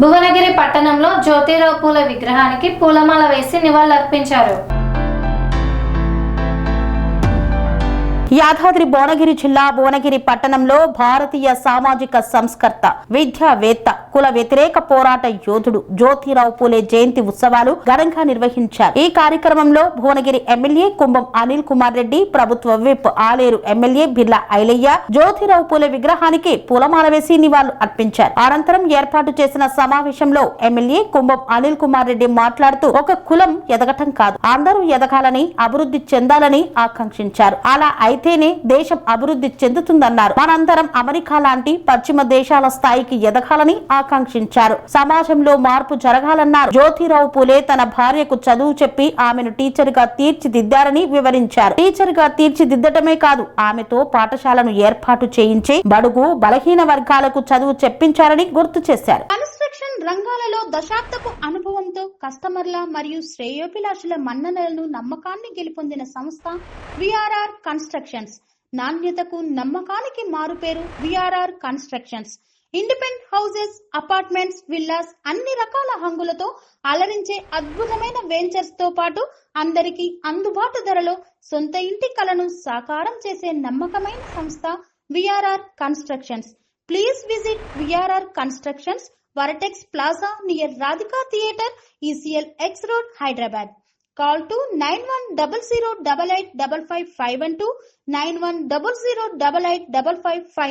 భువనగిరి పట్టణంలో జ్యోతిరావు పూలే విగ్రహానికి పూలమాల వేసి నివాళులర్పించారు. యాదాద్రి భువనగిరి జిల్లా భువనగిరి పట్టణంలో భారతీయ సామాజిక సంస్కర్త, విద్యావేత్త, కుల వ్యతిరేక పోరాట యోధుడు జ్యోతిరావు పూలే జయంతి ఉత్సవాలు ఘనంగా నిర్వహించారు. ఈ కార్యక్రమంలో భువనగిరి ఎమ్మెల్యే కుంభం అనిల్ కుమార్ రెడ్డి, ప్రభుత్వ విప్ ఆలేరు ఎమ్మెల్యే బిర్లా ఐలయ్య జ్యోతిరావు పూలే విగ్రహానికి పూలమాల వేసి నివాళులు అర్పించారు. అనంతరం ఏర్పాటు చేసిన సమావేశంలో ఎమ్మెల్యే కుంభం అనిల్ కుమార్ రెడ్డి మాట్లాడుతూ, ఒక కులం ఎదగటం కాదు, అందరూ ఎదగాలని, అభివృద్ధి చెందాలని ఆకాంక్షించారు. అలా అయితేనే దేశం అభివృద్ధి చెందుతుందన్నారు. మనందరం అమెరికా లాంటి పశ్చిమ దేశాల స్థాయికి ఎదగాలని ఆకాంక్షించారు. సమాజంలో మార్పు జరగాలన్నారు. జ్యోతిరావు పూలే తన భార్యకు చదువు చెప్పి ఆమెను టీచర్ గా తీర్చిదిద్దారని వివరించారు. టీచర్ గా తీర్చిదిద్దటమే కాదు, ఆమెతో పాఠశాలను ఏర్పాటు చేయించి బడుగు బలహీన వర్గాలకు చదువు చెప్పించారని గుర్తు చేశారు. కన్స్ట్రక్షన్ రంగాలలో దశాబ్దపు అనుభవంతో కస్టమర్ల మరియు శ్రేయోభిలాషుల మన్ననలను, నమ్మకాన్ని గెలుపొందిన సంస్థ విఆర్ఆర్ కన్స్ట్రక్షన్స్. నాణ్యతకు, నమ్మకానికి మారుపేరు VRR constructions. Independent houses, apartments, villas, అన్ని రకాల హంగులతో అలరించే అద్భుతమైన వెంచర్స్ తో పాటు అందరికీ అందుబాటు ధరలో సొంత ఇంటి కలను సాకారం చేసే నమ్మకమైన సంస్థ VRR constructions. Please visit VRR constructions, Varatex Plaza near Radhika Theatre, ECL X Road, Hyderabad. Call to 910088555512, 9100885555.